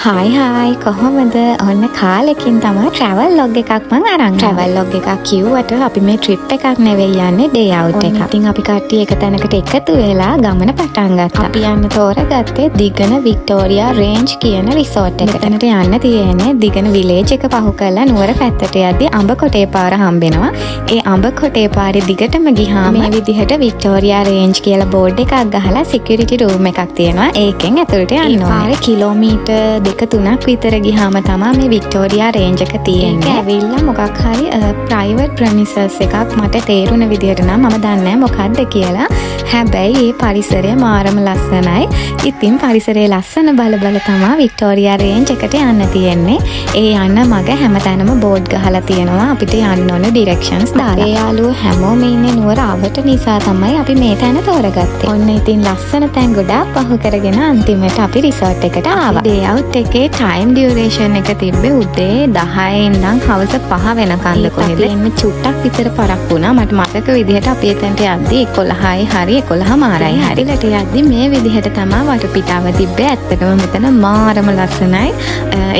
Hi කොහොමද? ඔන්න කාලෙකින් තමයි travel log එකක් මම අරන් travel log එකක් කිව්වට අපි මේ trip එකක් නෙවෙයි යන්නේ day out එකක්. ඉතින් අපි කට්ටිය එක තැනකට එකතු වෙලා ගමන පටන් ගත්තා. අපි යන්න තෝරගත්තේ දිගන Victoria Range කියන resort එකට. එතනට යන්න තියෙන්නේ දිගන village එක පහු කරලා නුවර පැත්තට යද්දී අඹකොටේ පාර හම්බෙනවා. ඒ අඹකොටේ පාරේ දිගටම ගිහාම මේ විදිහට Victoria Range කියලා board එකක් ගහලා security room එකක් තියෙනවා. ඒකෙන් ඇතුළට යන්න ඕනේ. පාරේ කිලෝමීටර් දෙක තුනක් විතර ගිහාම තමයි මේ වික්ටෝරියා රේන්ජ් එක තියෙන්නේ. ඇවිල්ලා මොකක් හරි ප්‍රයිවට් ප්‍රමිසස් එකක් මට තේරුණ විදිහට නම් මම දන්නේ නැහැ මොකක්ද කියලා. හැබැයි මේ පරිසරය මාරම ලස්සනයි. ඉතින් පරිසරයේ ලස්සන බල තමයි වික්ටෝරියා රේන්ජ් එකට යන්න තියෙන්නේ. ඒ යන්න මග හැමතැනම බෝඩ් ගහලා තියෙනවා අපිට යන්න ඕන ඩිරෙක්ෂන්ස් දාලා. ඒ යාළුවෝ හැමෝම ඉන්නේ නුවර අවට නිසා තමයි අපි මේ තැන තෝරගත්තේ. ඔන්න ඉතින් ලස්සන තැන් ගොඩාක් පහු කරගෙන අන්තිමට අපි රිසෝට් එකට ආවා. day out එකේ time duration එක තිබ්බේ උදේ 10 ඉඳන් හවස 5 වෙනකන්ද කොහෙද එන්නේ චුට්ටක් විතර පරක් වුණා. මට මතක විදිහට අපි එතනට යද්දි 11යි හරි 11මාරයි හරිලට යද්දි මේ විදිහට තමයි වටපිටාව තිබ්බේ. ඇත්තටම මෙතන මාරම ලස්සනයි.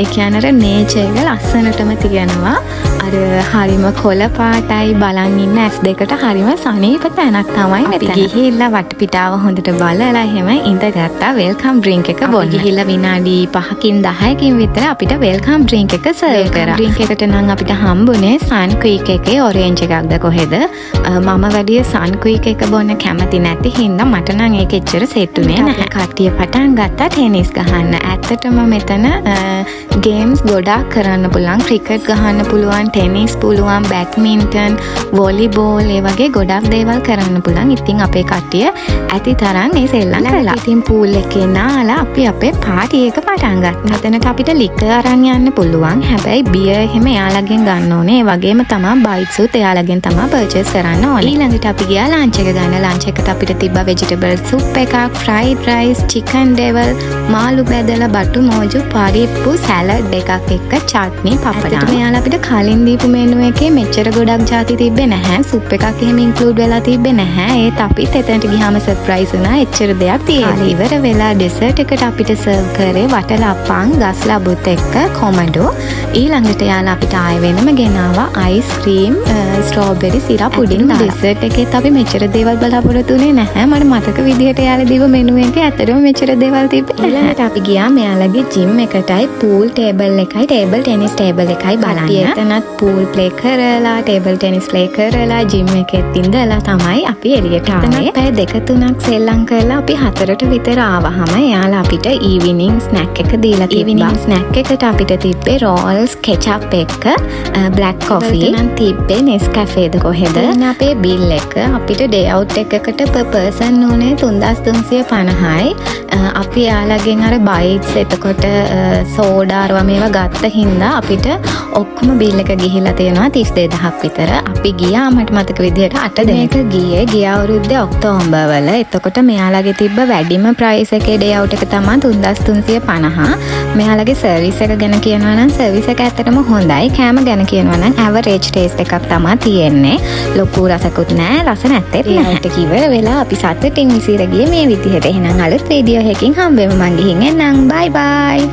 ඒ කියන්නේ නේචර් එක ලස්සනටම තියෙනවා. අර හරිම කොළ පාටයි බලන් ඉන්න ඇස් දෙකට හරිම සනීප තැනක් තමයි මෙතන. අපි ගිහිල්ලා වටපිටාව හොඳට බලලා එහෙම ඉඳගත්තා. වෙල්කම් ඩ්‍රින්ක් එක බොන්න. අපි ගිහිල්ලා විනාඩි 5කින් 10කින් විතර අපිට වෙල්කම් ඩ්‍රින්ක් එක සර්ව් කරා. ඩ්‍රින්ක් එකට නම් අපිට හම්බුනේ සන් ක්වීක් එකේ ඔරෙන්ජ් එකක්ද කොහෙද. මම වැඩි සන් ක්වීක් එක බොන්න කැමති නැති හින්දා මට නම් ඒක එච්චර සෙට් උනේ නැහැ. කට්ටිය පටන් ගත්තා ටෙනිස් ගහන්න. ඇත්තටම මෙතන ගේම්ස් ගොඩාක් කරන්න පුළුවන්. ක්‍රිකට් ගහන්න පුළුවන්, ටෙනිස් පුළුවන්, බැඩ්මින්ටන්, වොලිබෝල් ඒ වගේ ගොඩක් දේවල් කරන්න පුළුවන්. ඉතින් අපේ කට්ටිය ඇති තරම් මේ සෙල්ලම් කළා. ඉතින් පූල් එකේ නාලා අපි අපේ පාටි එක පටන් ගත්තා. මෙතනට අපිට ලිකර් අරන් යන්න පුළුවන්. හැබැයි බියර් එහෙම එයාලගෙන් ගන්න ඕනේ. ඒ වගේම තමයි බයිට්ස් උත් එයාලගෙන් තමයි පර්චේස් කරන්න ඕනේ. ඊළඟට අපි ගියා ලන්ච් එක ගන්න. ලන්ච් එකට අපිට තිබ්බා වෙජිටබල් සුප් එකක්, ෆ්‍රයිඩ් රයිස්, චිකන් ඩෙවල්, මාළු බැදලා, බටු මෝජු, පරිප්පු, සැලඩ් එකක් එක්ක චට්නි, පපඩම්. මෙයාලා අපිට කලින් දීපු මෙනු එකේ මෙච්චර ගොඩක් ಜಾති තිබ්බේ නැහැ. සුප් එකක් එහෙම ඉන්ක්ලූඩ් වෙලා තිබ්බේ නැහැ. ඒත් අපිත් එතනට ගියාම සර්ප්‍රයිස් වුණා. එච්චර දෙයක් තියෙනවා. ඉවර වෙලා ඩෙසර්ට් එකට අපිට සර්ව් කරේ වටලප්පන්, ගස් ලබුත් එක්ක කොමඩෝ. ඊළඟට යාලා අපිට ආයෙ වෙනම ගෙනාවා ice cream, strawberry syrup pudding. Dessert එකේත් අපි මෙච්චර දේවල් බලාපොරොත්තු වෙන්නේ නැහැ. මට මතක විදිහට යාලා දීපු මෙනු එකේ ඇත්තටම මෙච්චර දේවල් තිබ්බේ. ඊළඟට අපි ගියා මෙයාලගේ ජිම් එකටයි. පූල් ටේබල් එකයි, ටේබල් ටෙනිස් ටේබල් එකයි බලන්න. එතනත් පූල් ප්ලේ කරලා, ටේබල් ටෙනිස් ප්ලේ කරලා, ජිම් එකෙත් ඉඳලා තමයි අපි එළියට ආවේ. පැය 2-3ක් සෙල්ලම් කරලා අපි 4ට විතර ආවහම එයාලා අපිට ඊවිනිං ස්නැක් එක දීලා තිබ්බා. ඊවිනිං ස්නැක් එකට අපිට තිබ්බේ රෝල්ස් කෙචප් එක්ක බ්ලැක් කොෆි. එතනන් තිබ්බේ නෙස්කැෆේද කොහෙද. එන්න අපේ බිල් එක අපිට ඩේ අවුට් එකකට per person උනේ 3350යි. අපි යාළගෙන් අර බයිට්ස් එතකොට සෝඩා අරවා මේවා ගත්ත හින්දා අපිට ඔක්කොම බිල් එක ගිහිලා තියෙනවා 32000ක් විතර. අපි ගියා මට මතක විදිහට 8 දිනක ගිය අවුරුද්දේ ඔක්තෝබර් වල. එතකොට මෙයාලගේ තිබ්බ වැඩිම ප්‍රයිස් එකේ ඩේ අවුට් එක තමයි 3350. මෙයාලගේ සර්විස් එක ගැන කියනවා නම් සර්විස් එක ඇත්තටම හොඳයි. කෑම ගැන කියනවා නම් ඇවරේජ් ටේස්ට් එකක් තමයි තියෙන්නේ. ලොකු රසකුත් නැහැ, රස නැත්තේ නැහැ. ඒකට කිව්ව වෙලා අපි සතුටින් විසිර ගියේ මේ විදිහට. එහෙනම් අලුත් වීඩියෝ එකකින් හම්බෙමු. මං ගිහින් එන්නම්. බයි බයි.